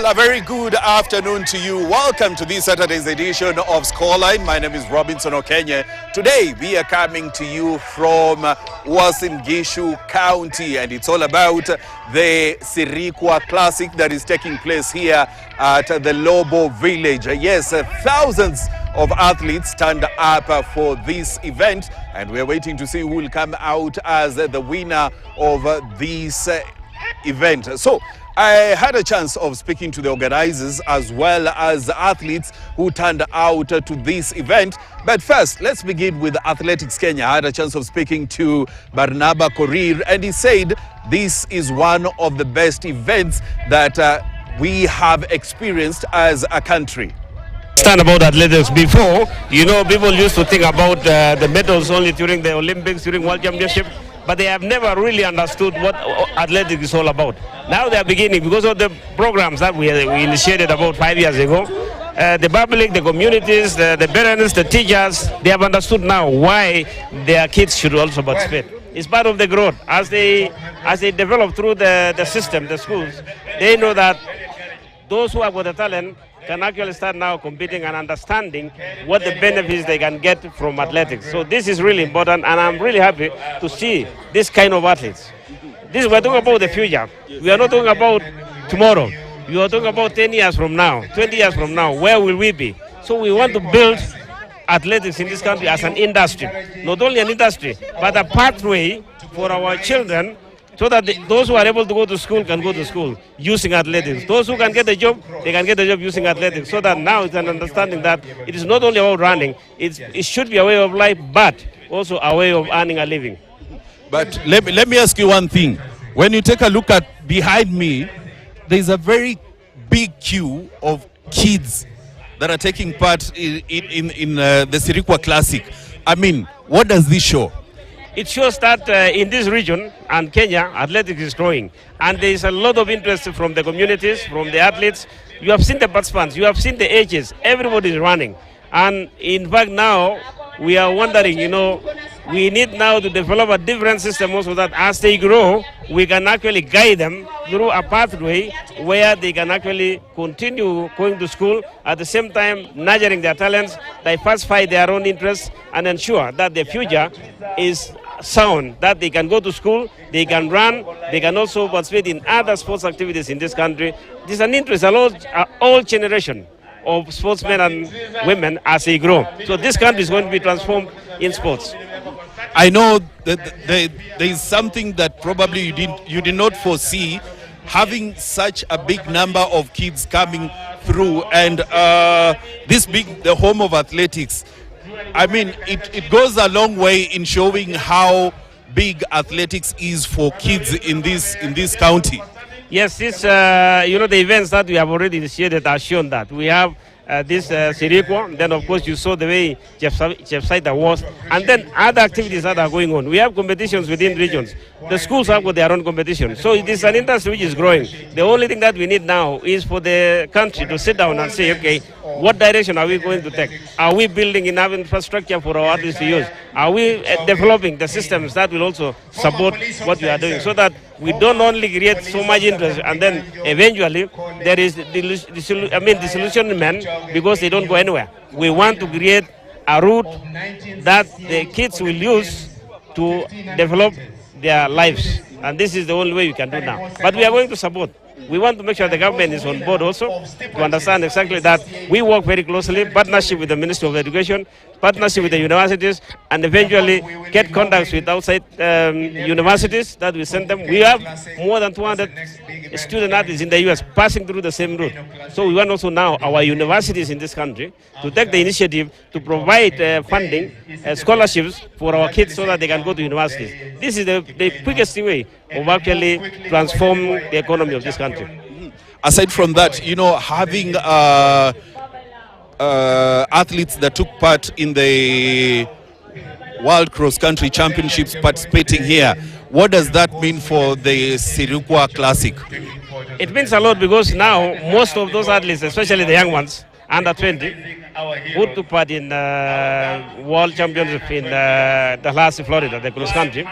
Well, a very good afternoon to you. Welcome to this Saturday's edition of Scoreline. My name is Robinson Okenye. Today, we are coming to you from Uasin Gishu County, and it's all about the Sirikwa Classic that is taking place here at the Lobo Village. Yes, thousands of athletes turned up for this event, and we're waiting to see who will come out as the winner of this event. So I had a chance of speaking to the organizers as well as the athletes who turned out to this event. But first, let's begin with Athletics Kenya. I had a chance of speaking to Barnaba Korir, and he said this is one of the best events that we have experienced as a country. Understand about athletics. Before, people used to think about the medals only during the Olympics, during World Championship, but they have never really understood what athletics is all about. Now they are beginning because of the programs that we initiated about 5 years ago. The public, the communities, the parents, the teachers, they have understood now why their kids should also participate. It's part of the growth. As they develop through the system, the schools, they know that those who have got the talent can actually start now competing and understanding what the benefits they can get from athletics. So this is really important, and I'm really happy to see this kind of athletes. We're talking about the future. We are not talking about tomorrow. We are talking about 10 years from now, 20 years from now. Where will we be? So we want to build athletics in this country as an industry. Not only an industry, but a pathway for our children, so that those who are able to go to school can go to school using athletics. Those who can get a job, they can get a job using athletics. So that now it's an understanding that it is not only about running, it should be a way of life, but also a way of earning a living. But let me ask you one thing. When you take a look at behind me, there's a very big queue of kids that are taking part in the Sirikwa Classic. I mean, what does this show? It shows that in this region and Kenya, athletics is growing. And there is a lot of interest from the communities, from the athletes. You have seen the participants, you have seen the ages, everybody is running. And in fact now, we are wondering, we need now to develop a different system also, that as they grow, we can actually guide them through a pathway where they can actually continue going to school, at the same time nurturing their talents, diversify their own interests, and ensure that the future is sound, that they can go to school, they can run, they can also participate in other sports activities in this country. This is an interest of all generation of sportsmen and women as they grow. So this country is going to be transformed in sports. I know that there is something that probably you did not foresee, having such a big number of kids coming through, and this being the home of athletics. I mean, it goes a long way in showing how big athletics is for kids in this county. Yes, this the events that we have already initiated are shown that we have this Sirikwa. Then of course you saw the way Jeff Saita was, and then other activities that are going on. We have competitions within regions. The schools have got their own competition. So it is an industry which is growing. The only thing that we need now is for the country to sit down and say, okay, what direction are we going to take? Are we building enough infrastructure for our athletes to use? Are we developing the systems that will also support what we are doing, so that we don't only create so much interest and then eventually there is disillusionment because they don't go anywhere. We want to create a route that the kids will use to develop their lives, and this is the only way we can do now. But we are going to support. We want to make sure the government is on board also to understand exactly that we work very closely, partnership with the Ministry of Education, partnership with the universities, and eventually get contacts with outside universities that we send them. We have more than 200 student athletes in the US passing through the same route. So we want also now our universities in this country to take the initiative to provide funding, scholarships for our kids so that they can go to universities. This is the quickest way of actually transforming the economy of this country. Aside from that, having athletes that took part in the World Cross Country Championships participating here, what does that mean for the Sirikwa Classic? It means a lot, because now most of those athletes, especially the young ones, under 20, who took part in World Championship in Dallas, Florida, the cross country,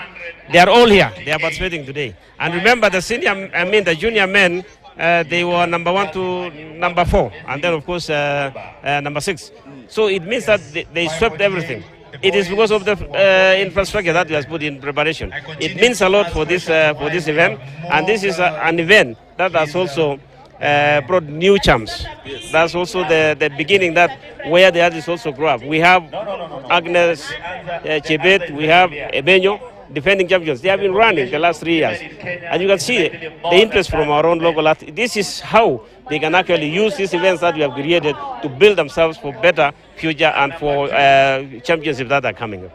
they are all here. They are participating today. And remember, the junior men they were number 1 to number 4, and then of course number 6. So it means that they swept everything. It is because of the infrastructure that we have put in preparation. It means a lot for this event, and this is an event that has also brought new champs. That's also the beginning that where the artists also grow up. We have Agnes Chebet, we have Ebenyo, defending champions. They have been running the last 3 years. And you can see the interest from our own local athletes. This is how they can actually use these events that we have created to build themselves for better future and for championships that are coming.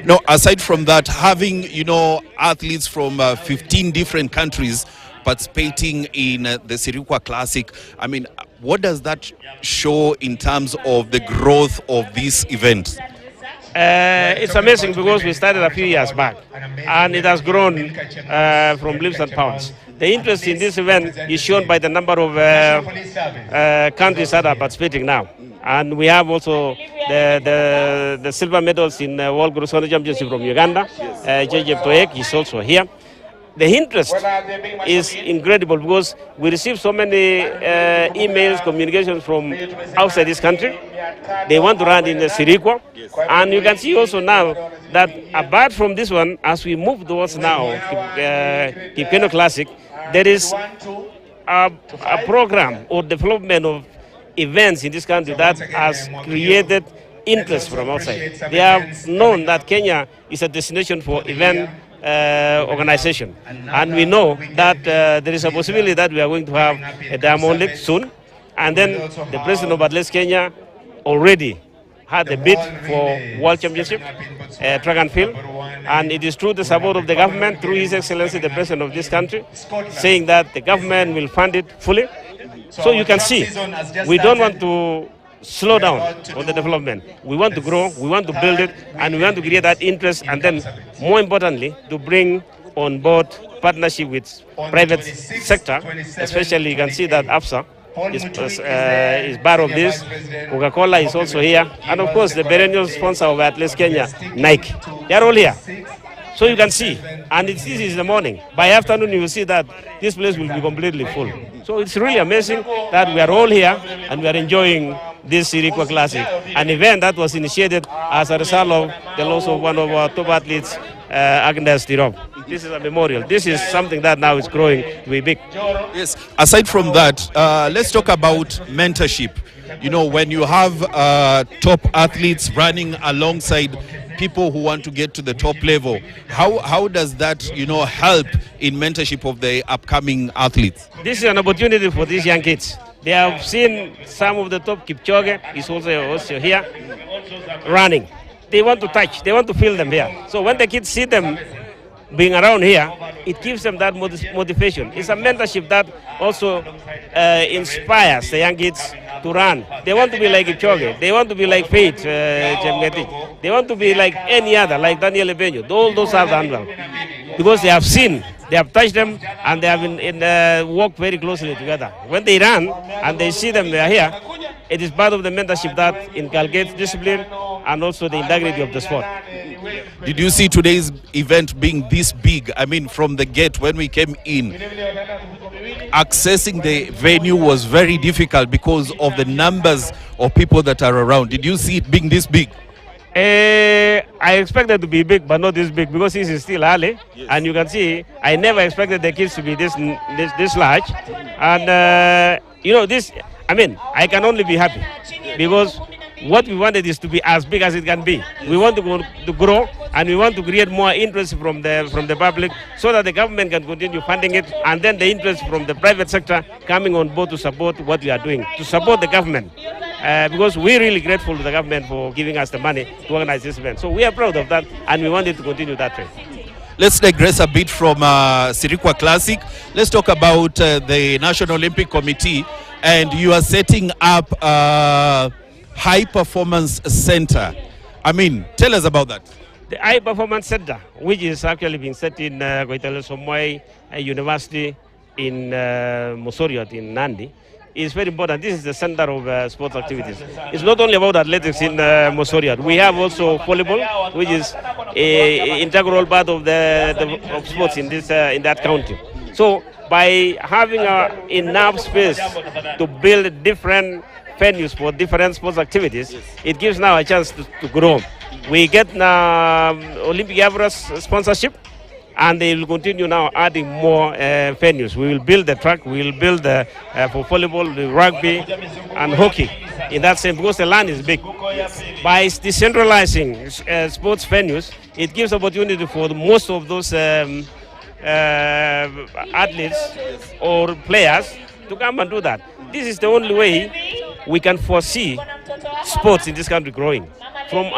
No, aside from that, having, athletes from 15 different countries participating in the Sirikwa Classic, I mean, what does that show in terms of the growth of this event? It's amazing because we started a few years back and it has grown from leaps and bounds. The interest in this event is shown by the number of countries that are participating now. And we have also the silver medals in World Gross-Honor Championship from Uganda. JJ Toek is also here. The interest is incredible because we receive so many emails, communications from outside this country. They want to run in the Sirikwa. And you can see also now that apart from this one, as we move towards now, Kipchoge Classic, there is a program or development of events in this country that has created interest from outside. They have known that Kenya is a destination for event organization, and we know that there is a possibility that we are going to have a Diamond League soon, and then the president of Athletics Kenya already had a bid for World Championship track and field, and it is through the support of the government, through His Excellency the President of this country, saying that the government will fund it fully. So you can see, we don't want to slow down on the development. We want to grow, we want to build it, and we want to create that interest, and then more importantly, to bring on board partnership with private sector, especially you can see that APSA is part of this. Coca-Cola is also here, and of course the perennial sponsor of Athletics Kenya, Nike. They are all here. So you can see, and this is the morning. By afternoon, you will see that this place will be completely full. So it's really amazing that we are all here and we are enjoying this Sirikwa Classic, an event that was initiated as a result of the loss of one of our top athletes, Agnes Tirop. This is a memorial. This is something that now is growing to be big. Yes. Aside from that, let's talk about mentorship. When you have top athletes running alongside people who want to get to the top level, how does that help in mentorship of the upcoming athletes? This is an opportunity for these young kids. They have seen some of the top. Kipchoge is also here running. They want to touch, they want to feel them here. So when the kids see them being around here, it gives them that motivation. It's a mentorship that also inspires the young kids to run. They want to be like Kipchoge. They want to be like Faith Chepngetich. They want to be like any other, like Daniel Ebenyo. All those are done because they have seen, they have touched them, and they have worked very closely together. When they run and they see them, they are here, it is part of the mentorship that inculcates discipline and also the integrity of the sport. Did you see today's event being this big? I mean, from the gate when we came in, accessing the venue was very difficult because of the numbers of people that are around. Did you see it being this big? I expected to be big, but not this big because this is still early. Yes. And you can see, I never expected the kids to be this large. And this, I mean, I can only be happy because what we wanted is to be as big as it can be. Yes. We want to grow, and we want to create more interest from the public so that the government can continue funding it, and then the interest from the private sector coming on board to support what we are doing, to support the government. Because we're really grateful to the government for giving us the money to organize this event. So we are proud of that, and we want it to continue that way. Let's digress a bit from Sirikwa Classic. Let's talk about the National Olympic Committee, and you are setting up a high performance center. I mean, tell us about that. The High Performance Center, which is actually being set in Koitale Somoy University in Mosoriot in Nandi, is very important. This is the center of sports activities. It's not only about athletics in Mosoriot. We have also volleyball, which is an integral part of of sports in that county. So by having enough space to build different venues for different sports activities, it gives now a chance to grow. We get Olympic Everest sponsorship, and they will continue now adding more venues. We will build the track, we will build for volleyball, the rugby, and hockey. In that sense, because the land is big. By decentralizing sports venues, it gives opportunity for most of those athletes or players to come and do that. This is the only way we can foresee sports in this country growing. From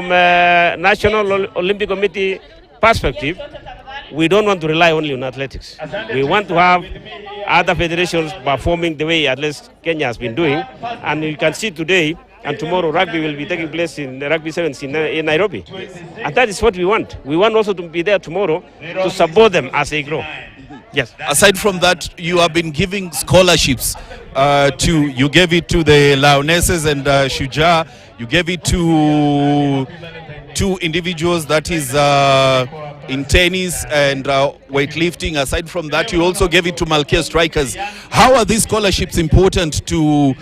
National Olympic Committee perspective, we don't want to rely only on athletics. We want to have other federations performing the way at least Kenya has been doing. And you can see today and tomorrow rugby will be taking place in the Rugby Sevens in Nairobi. And that is what we want. We want also to be there tomorrow to support them as they grow. Yes. Aside from that, you have been giving scholarships you gave it to the Lionesses and Shujaa. You gave it to two individuals, that is in tennis and weightlifting. Aside from that, you also gave it to Malkia Strikers. How are these scholarships important to,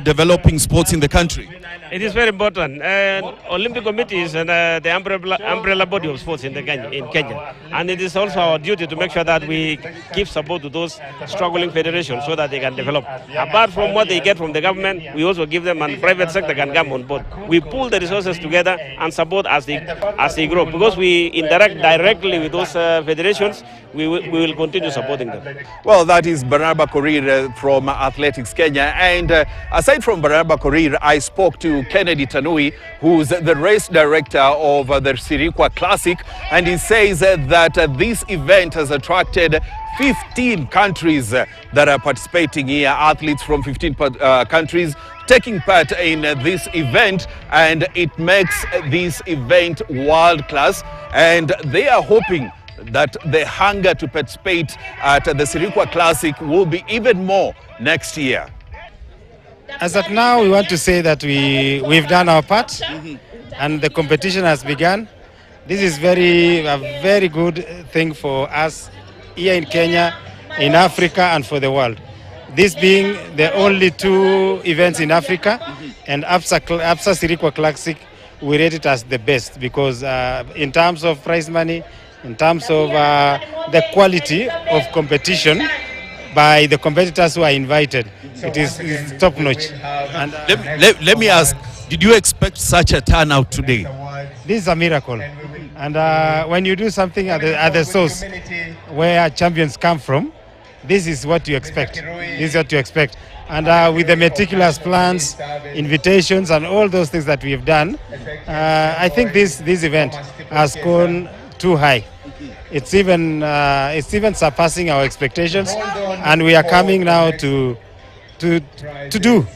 developing sports in the country? It is very important. Olympic Committee is the umbrella body of sports in Kenya. And it is also our duty to make sure that we give support to those struggling federations so that they can develop. Apart from what they get from the government, we also give them, and private sector can come on board. We pool the resources together and support as they grow. Because we interact directly with those federations, we will continue supporting them. Well, that is Barnaba Korir from Athletics Kenya. And aside from Barnaba Korir, I spoke to Kennedy Tanui, who's the race director of the Sirikwa Classic, and he says that this event has attracted 15 countries that are participating here, athletes from 15 countries taking part in this event, and it makes this event world class, and they are hoping that the hunger to participate at the Sirikwa Classic will be even more next year. As at now, we want to say that we've done our part, and the competition has begun. This is a very good thing for us here in Kenya, in Africa, and for the world. This being the only two events in Africa, and APSA Sirikwa Classic, we rate it as the best because in terms of prize money, in terms of the quality of competition by the competitors who are invited, it is top notch. And let me ask, did you expect such a turnout today? This is a miracle. And when you do something at the source where champions come from, this is what you expect. This is what you expect. And with the meticulous plans, invitations, and all those things that we have done, I think this event has gone too high. It's even surpassing our expectations, and we are coming now to do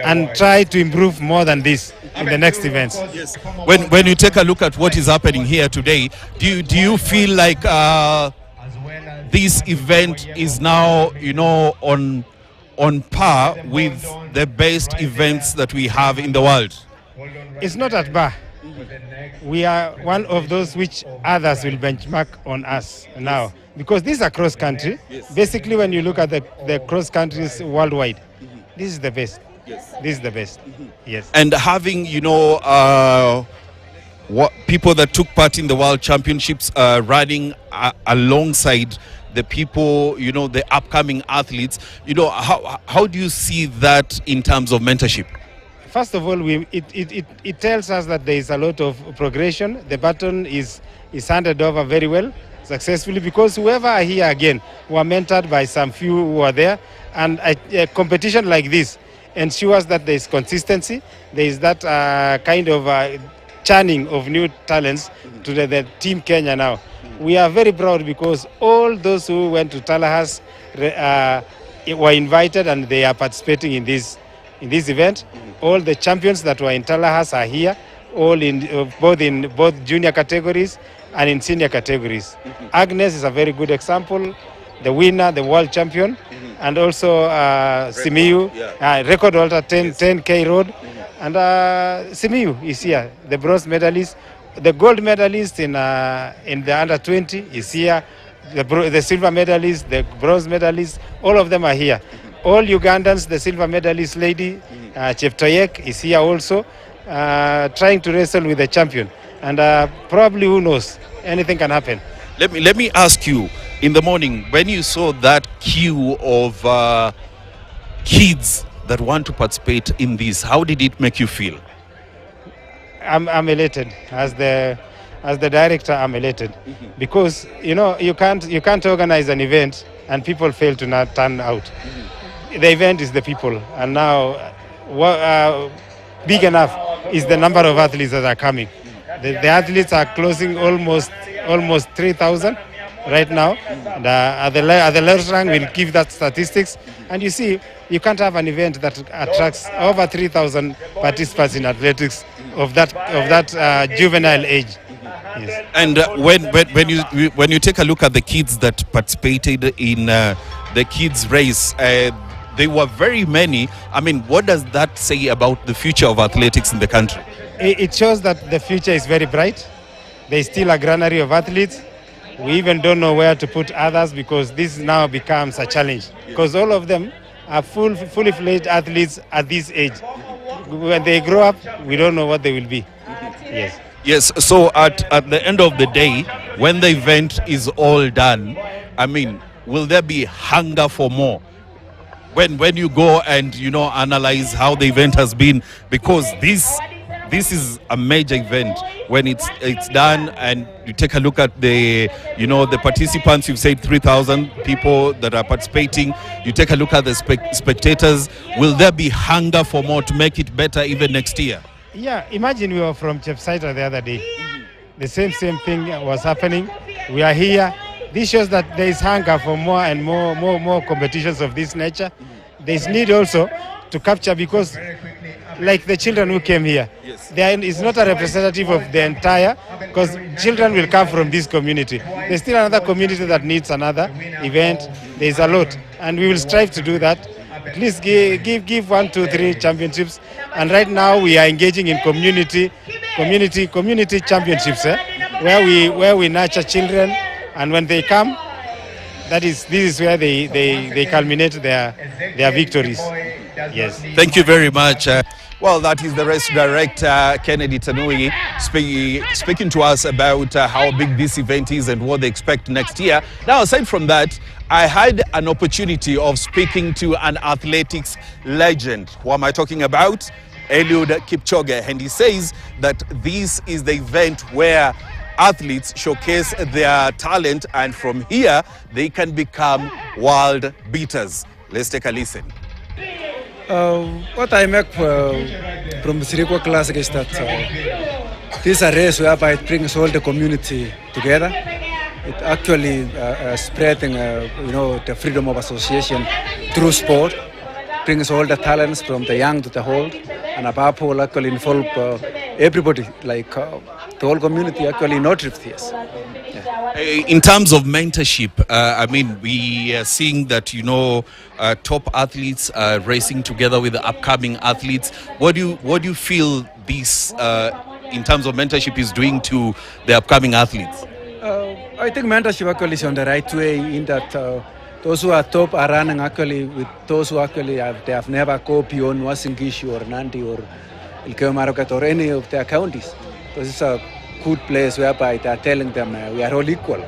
and try to improve more than this in the next events. Yes. When you take a look at what is happening here today, do you feel like this event is now on par with the best events that we have in the world? It's not at par. We are one of those which others will benchmark on us now, because these are cross country. Yes. Basically, when you look at the cross countries worldwide, this is the best. Yes. This is the best. Yes. And having what people that took part in the World Championships running alongside the people, the upcoming athletes, how do you see that in terms of mentorship? First of all, it tells us that there is a lot of progression. The baton is handed over very well, successfully, because whoever are here again were mentored by some few who are there. And a competition like this ensures that there is consistency. There is that kind of churning of new talents to the Team Kenya now. We are very proud because all those who went to Tallahassee were invited and they are participating in this event. All the champions that were in Tallahassee are here, all in both junior categories and in senior categories. Agnes is a very good example, the winner, the world champion, and also Simiyu, record holder 10K road, and Simiyu is here, the bronze medalist. The gold medalist in the under 20 is here. the silver medalists, the bronze medalists, all of them are here. All Ugandans, the silver medalist lady, Kipchoge is here also, trying to wrestle with the champion. And probably, who knows, anything can happen. Let me ask you, in the morning, when you saw that queue of kids that want to participate in this, how did it make you feel? I'm elated as the director. I'm elated because you can't organize an event and people fail to not turn out. The event is the people, and now big enough is the number of athletes that are coming. The athletes are closing almost 3,000 right now. And, at the last rank, we'll give that statistics, and you see, you can't have an event that attracts over 3,000 participants in athletics of that juvenile age. Yes. And when you take a look at the kids that participated in the kids race, they were very many. I mean, what does that say about the future of athletics in the country? It shows that the future is very bright. There's still a granary of athletes. We even don't know where to put others because this now becomes a challenge. Because all of them are fully fledged athletes at this age. When they grow up, we don't know what they will be. Yes. Yes, so at the end of the day, when the event is all done, I mean, will there be hunger for more? When you go and analyze how the event has been, because this is a major event. When it's done and you take a look at the participants, you've said 3,000 people that are participating. You take a look at the spectators. Will there be hunger for more to make it better even next year? Yeah, imagine we were from Chepsaita the other day. The same thing was happening. We are here. This shows that there is hunger for more and more competitions of this nature. There is need also to capture, because like the children who came here, it's not a representative of the entire, because children will come from this community. There's still another community that needs another event. There's a lot, and we will strive to do that. At least give 1, 2, 3 championships. And right now we are engaging in community championships, where we nurture children, and when they come, this is where they culminate their victories. Yes. Thank you very much. Well, that is the race director, Kennedy Tanui, speaking to us about how big this event is and what they expect next year. Now, aside from that, I had an opportunity of speaking to an athletics legend. Who am I talking about? Eliud Kipchoge. And he says that this is the event where athletes showcase their talent, and from here they can become world beaters. Let's take a listen. What I make from Sirikwa Classic is that this is a race whereby it brings all the community together. It actually spreading the freedom of association through sport, brings all the talents from the young to the old, and above all actually involve everybody, like the whole community actually in all trips. Yes. Yeah. In terms of mentorship, I mean, we are seeing that top athletes are racing together with the upcoming athletes. What do you feel this in terms of mentorship is doing to the upcoming athletes? I think mentorship actually is on the right way, in that those who are top are running actually with those who actually have never go beyond Uasin Gishu or Nandi or Elgeyo Marakwet or any of their counties. This is a good place whereby they are telling them we are all equal.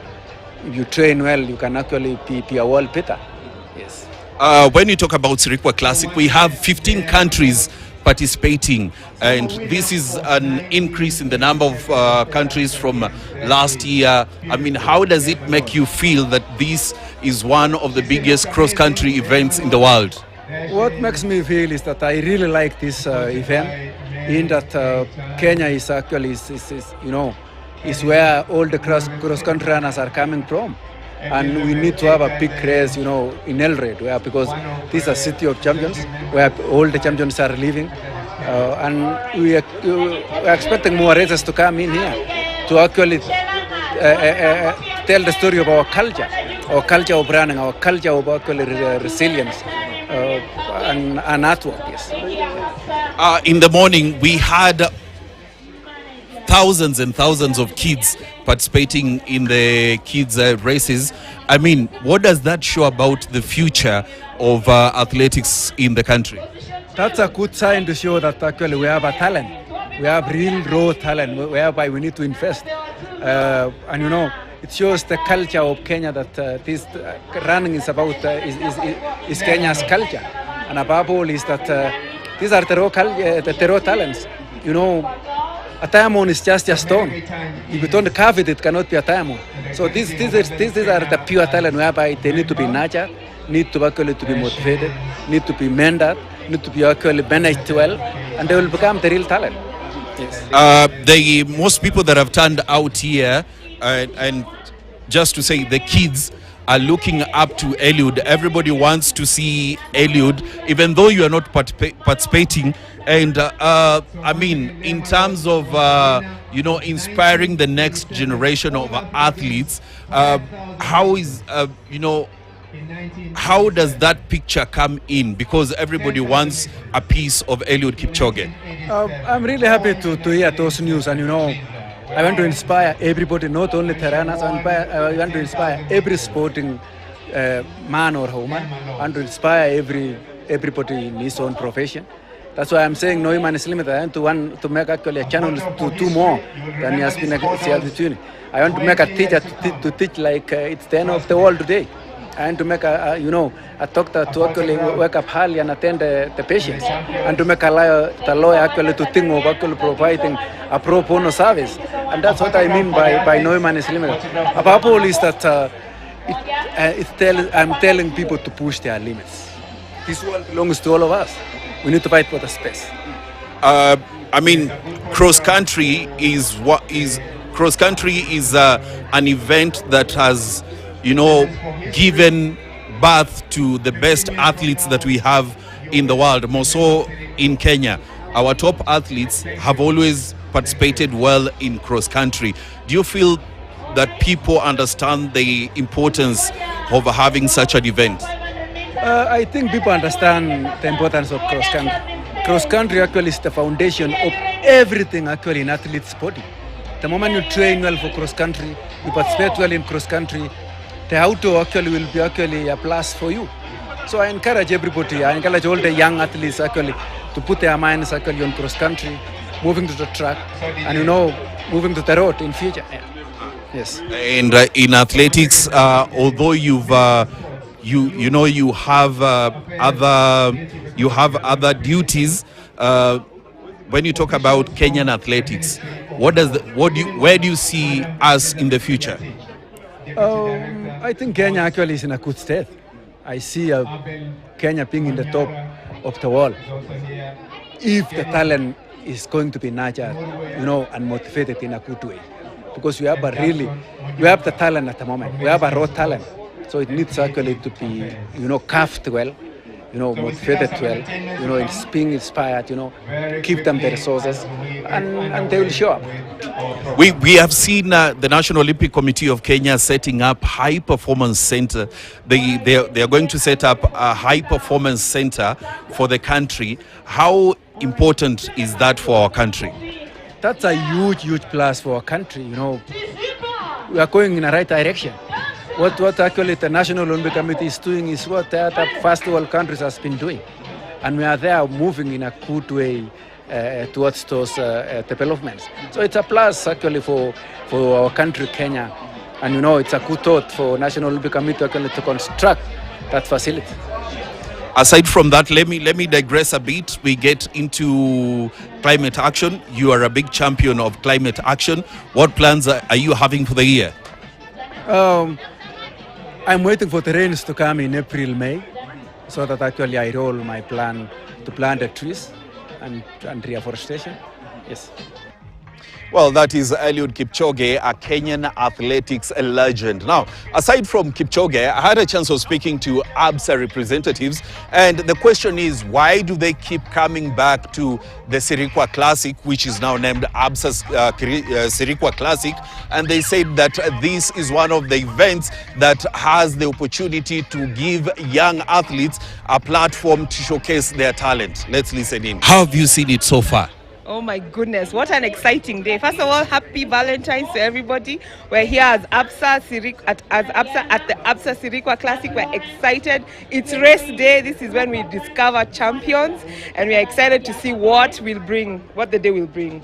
If you train well, you can actually be a world beater. Yes. When you talk about Sirikwa Classic, we have 15 countries participating, and this is an increase in the number of countries from last year. I mean, how does it make you feel that this is one of the biggest cross-country events in the world? What makes me feel is that I really like this event, in that Kenya is actually is where all the cross-country runners are coming from. And we need to have a big race, in Eldoret, because this is a city of champions, where all the champions are living. And we are expecting more races to come in here to actually tell the story of our culture of running, our culture of actually resilience and artwork. Yes. In the morning, we had thousands and thousands of kids participating in the kids races. I mean, what does that show about the future of athletics in the country? That's a good sign to show that actually we have a talent. We have real raw talent whereby we need to invest. And you know, it shows the culture of Kenya that this running is about is Kenya's culture. And above all is that these are the raw talents. You know, a diamond is just a stone. If you don't carve it, it cannot be a diamond. So these are the pure talent whereby they need to be nurtured, need to actually to be motivated, need to be mentored, need to be actually managed well, and they will become the real talent. Yes. Most people that have turned out here, and just to say, the kids are looking up to Eliud. Everybody wants to see Eliud, even though you are not participating. And I mean, in terms of you know, inspiring the next generation of athletes, how is you know, how does that picture come in? Because everybody wants a piece of Eliud Kipchoge. I'm really happy to hear those news, and you know, I want to inspire everybody, not only the runners. I want to inspire every sporting man or woman. I want to inspire everybody in his own profession. That's why I'm saying no human is limited. I want to make actually a channel to do more than he has been the opportunity. I want to make a teacher to teach like it's the end of the world today. And to make a doctor to actually wake up early and attend the patients, and to make the lawyer actually to think of actually providing a pro bono service. And that's what I mean by no man is limited. Above all is that I'm telling people to push their limits. This world belongs to all of us. We need to fight for the space. I mean, cross country is an event that has, you know, given birth to the best athletes that we have in the world, more so in Kenya. Our top athletes have always participated well in cross country. Do you feel that people understand the importance of having such an event? I think people understand the importance of cross country. Cross country actually is the foundation of everything actually in athlete's body. The moment you train well for cross country, you participate well in cross country, the outdoor actually will be actually a plus for you. So I encourage everybody, I encourage all the young athletes actually to put their minds actually on cross country, moving to the track, and you know, moving to the road in future. Yeah. Yes. And in athletics, although you've you have other duties. When you talk about Kenyan athletics, where do you see us in the future? I think Kenya actually is in a good state. I see Kenya being in the top of the world. If the talent is going to be nurtured, you know, and motivated in a good way. Because we have the talent at the moment. We have a raw talent. So it needs actually to be, you know, carved well, you know, motivated well, you know, being inspired, you know, give them the resources, and they will show up. We have seen the National Olympic Committee of Kenya setting up high performance center. They are going to set up a high performance center for the country. How important is that for our country? That's a huge plus for our country. You know, we are going in the right direction. What actually the National Olympic Committee is doing is what the other first world countries has been doing. And we are there moving in a good way towards those developments. So it's a plus actually for our country, Kenya. And you know, it's a good thought for National Olympic Committee actually to construct that facility. Aside from that, let me digress a bit. We get into climate action. You are a big champion of climate action. What plans are you having for the year? I'm waiting for the rains to come in April, May, so that actually I roll my plan to plant the trees and reforestation. Yes. Well, that is Eliud Kipchoge, a Kenyan athletics legend. Now, aside from Kipchoge, I had a chance of speaking to ABSA representatives, and the question is, why do they keep coming back to the Sirikwa Classic, which is now named ABSA Sirikwa Classic? And they said that this is one of the events that has the opportunity to give young athletes a platform to showcase their talent. Let's listen in. How have you seen it so far? Oh my goodness, what an exciting day. First of all, happy Valentine's to everybody. We're here as ABSA at the ABSA Sirikwa Classic. We're excited. It's race day. This is when we discover champions, and we're excited to see what the day will bring.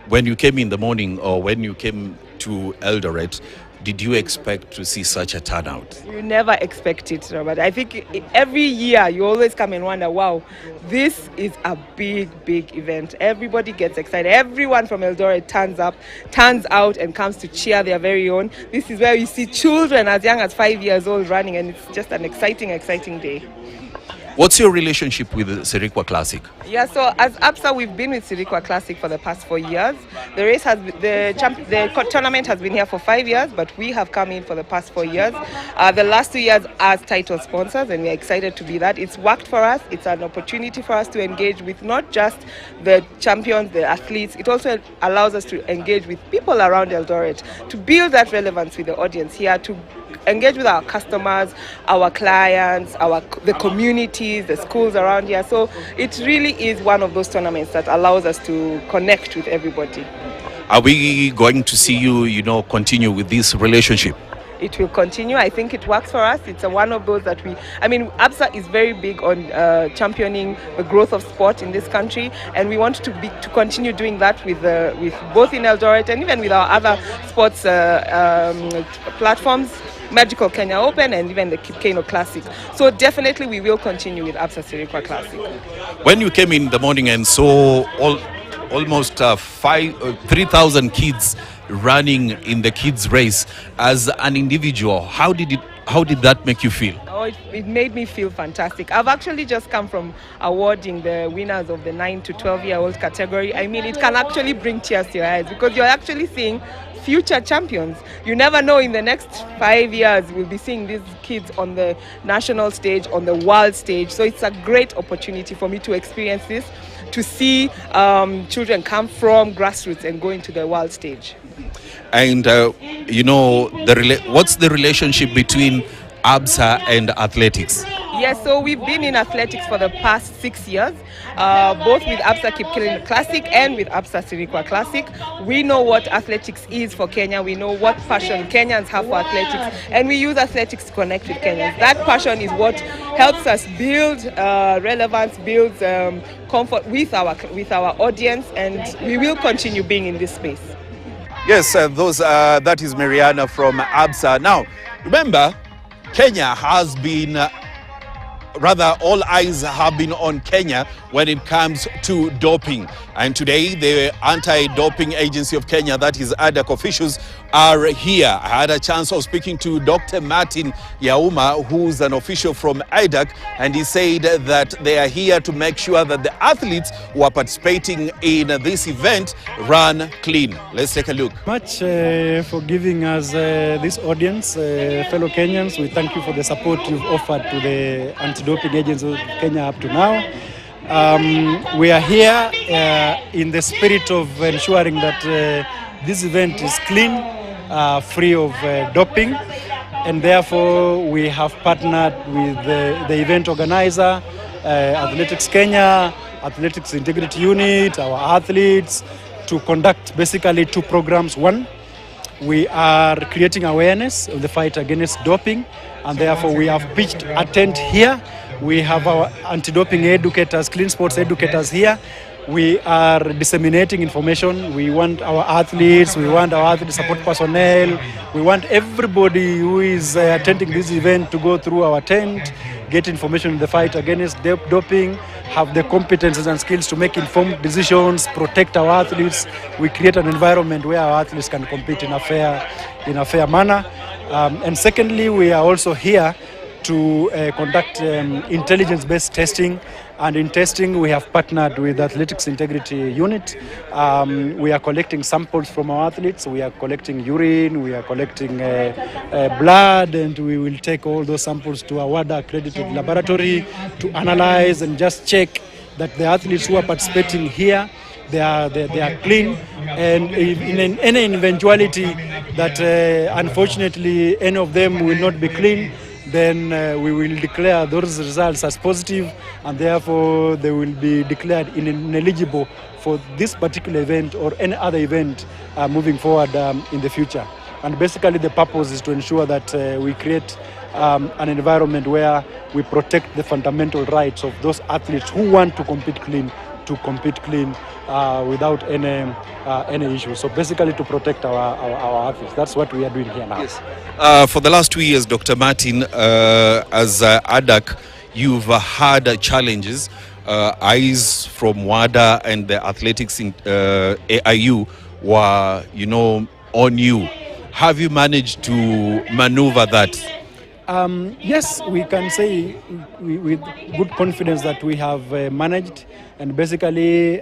When you came in the morning, or when you came to Eldoret, did you expect to see such a turnout? You never expect it, Robert. I think every year you always come and wonder, wow, this is a big, big event. Everybody gets excited. Everyone from Eldoret turns out and comes to cheer their very own. This is where you see children as young as 5 years old running, and it's just an exciting, exciting day. What's your relationship with the Sirikwa Classic? Yeah, so as ABSA, we've been with Sirikwa Classic for the past 4 years. The tournament has been here for 5 years, but we have come in for the past 4 years. The last 2 years as title sponsors, and we're excited to be that. It's worked for us. It's an opportunity for us to engage with not just the champions, the athletes. It also allows us to engage with people around Eldoret, to build that relevance with the audience here, to engage with our customers, our clients, the communities, the schools around here. So it really is one of those tournaments that allows us to connect with everybody. Are we going to see you, continue with this relationship? It will continue. I think it works for us. It's one of those that ABSA is very big on championing the growth of sport in this country, and we want to continue doing that with both in Eldoret and even with our other sports platforms, Magical Kenya Open and even the Kipchoge Classic. So definitely we will continue with ABSA Sirikwa Classic. When you came in the morning and saw almost 3,000 kids running in the kids race, as an individual, how did that make you feel? Oh, it made me feel fantastic. I've actually just come from awarding the winners of the 9 to 12-year-old category. I mean, it can actually bring tears to your eyes because you're actually seeing future champions. You never know, in the next 5 years we'll be seeing these kids on the national stage, on the world stage. So it's a great opportunity for me to experience this, to see children come from grassroots and go into the world stage. And what's the relationship between ABSA and athletics? Yes, so we've been in athletics for the past 6 years, both with ABSA Kipchoge Classic and with ABSA Sirikwa Classic. We know what athletics is for Kenya. We know what passion Kenyans have for athletics, and we use athletics to connect with Kenyans. That passion is what helps us build relevance, build comfort with our audience, and we will continue being in this space. Yes, that is Mariana from ABSA. Now, remember, Kenya has been, all eyes have been on Kenya when it comes to doping. And today, the Anti-Doping Agency of Kenya, that is ADAK officials, are here. I had a chance of speaking to Dr. Martin Yauma, who's an official from ADAK, and he said that they are here to make sure that the athletes who are participating in this event run clean. Let's take a look. Much for giving us this audience, fellow Kenyans. We thank you for the support you've offered to the Anti-Doping Agency of Kenya up to now. We are here in the spirit of ensuring that this event is clean, free of doping, and therefore we have partnered with the event organizer, Athletics Kenya, Athletics Integrity Unit, our athletes, to conduct basically 2 programs. One, we are creating awareness of the fight against doping, and therefore we have pitched a tent here. We have our anti-doping educators, clean sports educators here. We are disseminating information. We want our athletes, we want our athlete support personnel, we want everybody who is attending this event to go through our tent, get information in the fight against doping, have the competences and skills to make informed decisions, protect our athletes. We create an environment where our athletes can compete in a fair manner. And secondly, we are also here to conduct intelligence-based testing, and in testing we have partnered with Athletics Integrity Unit. We are collecting samples from our athletes. We are collecting urine, we are collecting blood, and we will take all those samples to a WADA-accredited laboratory to analyze and just check that the athletes who are participating here, they are clean, and in any eventuality that unfortunately any of them will not be clean, then we will declare those results as positive, and therefore they will be declared ineligible for this particular event or any other event moving forward in the future. And basically the purpose is to ensure that we create an environment where we protect the fundamental rights of those athletes who want to compete clean without any issues. So basically to protect our athletes. That's what we are doing here now. Yes. For the last 2 years, Dr. Martin, as ADAC, you've had challenges. Eyes from WADA and the athletics in AIU were, on you. Have you managed to maneuver that? Yes, we can say with good confidence that we have managed. And basically,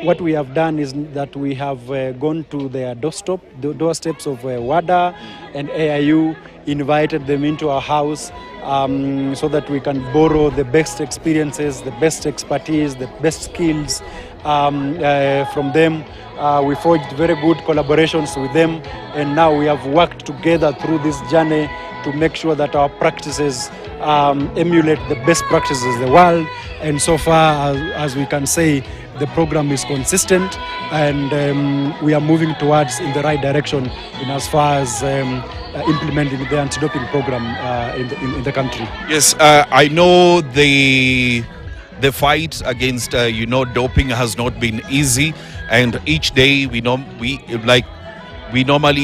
what we have done is that we have gone to their doorsteps of WADA and AIU, invited them into our house so that we can borrow the best experiences, the best expertise, the best skills from them. We forged very good collaborations with them, and now we have worked together through this journey to make sure that our practices emulate the best practices in the world. And so far, as we can say, the program is consistent, and we are moving towards in the right direction in as far as implementing the anti-doping program in the country. Yes, I know the fight against doping has not been easy, and each day we normally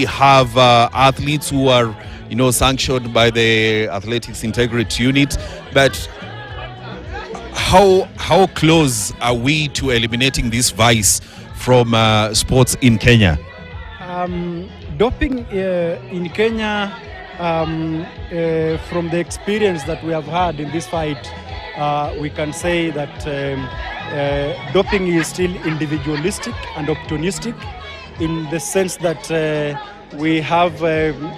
have athletes who are sanctioned by the Athletics Integrity Unit, but how close are we to eliminating this vice from sports in Kenya? Doping in Kenya, from the experience that we have had in this fight, we can say that doping is still individualistic and opportunistic, in the sense that we have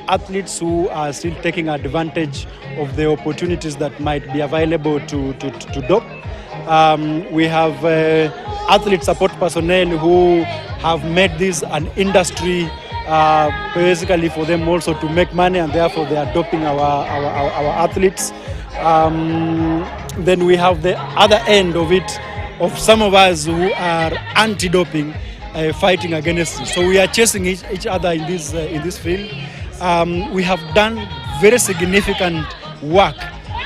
athletes who are still taking advantage of the opportunities that might be available to dope. We have athlete support personnel who have made this an industry basically for them also to make money, and therefore they are doping our athletes. Then we have the other end of it, of some of us who are anti-doping, fighting against it. So we are chasing each other in this field. We have done very significant work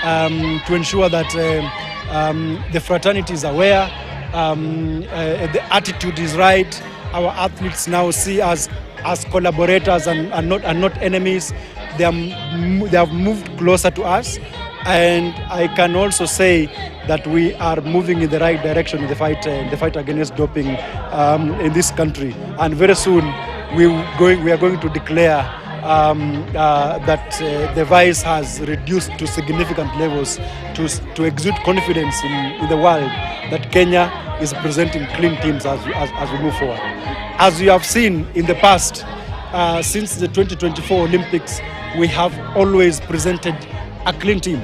to ensure that the fraternity is aware, the attitude is right. Our athletes now see us as collaborators and not enemies. They have moved closer to us, and I can also say that we are moving in the right direction in the fight against doping in this country. And very soon we are going to declare that the vice has reduced to significant levels to exude confidence in the world that Kenya is presenting clean teams as we move forward. As you have seen in the past, since the 2024 Olympics, we have always presented a clean team.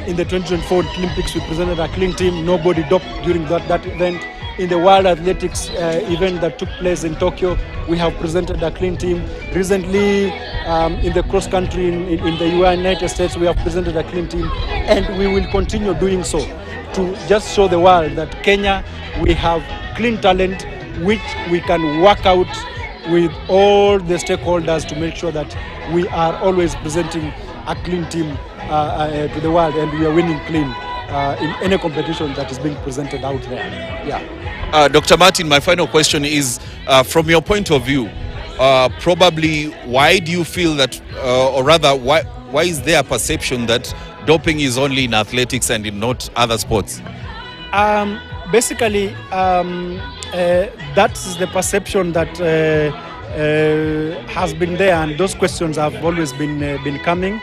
In the 2024 Olympics, we presented a clean team. Nobody doped during that event. In the World Athletics event that took place in Tokyo, we have presented a clean team. Recently, in the cross country in the United States, we have presented a clean team, and we will continue doing so to just show the world that Kenya, we have clean talent, which we can work out with all the stakeholders to make sure that we are always presenting a clean team to the world, and we are winning clean in any competition that is being presented out there. Yeah. Dr. Martin, my final question is, from your point of view, probably why do you feel that, or rather, why is there a perception that doping is only in athletics and in not other sports? Basically, that's the perception that has been there, and those questions have always been coming.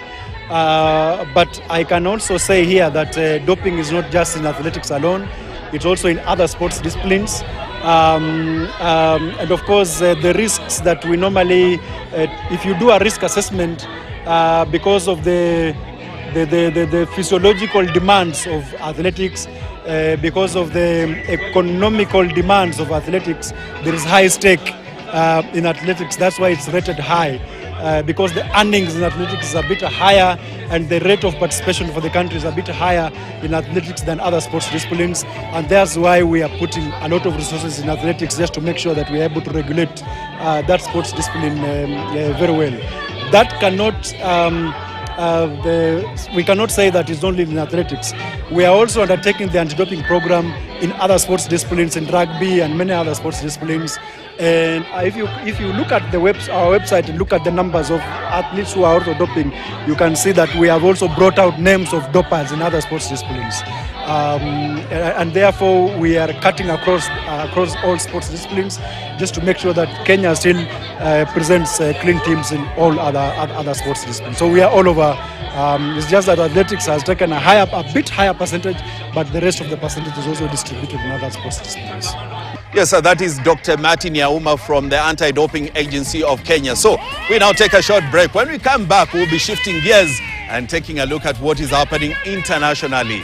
But I can also say here that doping is not just in athletics alone, it's also in other sports disciplines. And of course, the risks that we normally, if you do a risk assessment, because of the physiological demands of athletics, because of the economical demands of athletics, there is high stake in athletics. That's why it's rated high. because the earnings in athletics is a bit higher and the rate of participation for the country is a bit higher in athletics than other sports disciplines, and that's why we are putting a lot of resources in athletics just to make sure that we are able to regulate that sports discipline very well. That cannot we cannot say that it's only in athletics. We are also undertaking the anti-doping program in other sports disciplines, in rugby and many other sports disciplines. And if you look at our website and look at the numbers of athletes who are also doping, you can see that we have also brought out names of dopers in other sports disciplines. And therefore we are cutting across all sports disciplines just to make sure that Kenya still presents clean teams in all other sports disciplines. So we are all over. It's just that athletics has taken a bit higher percentage, but the rest of the percentage is also distributed in other sports disciplines. Yes, sir, that is Dr. Martin Yauma from the Anti-Doping Agency of Kenya. So we now take a short break. When we come back, we'll be shifting gears and taking a look at what is happening internationally.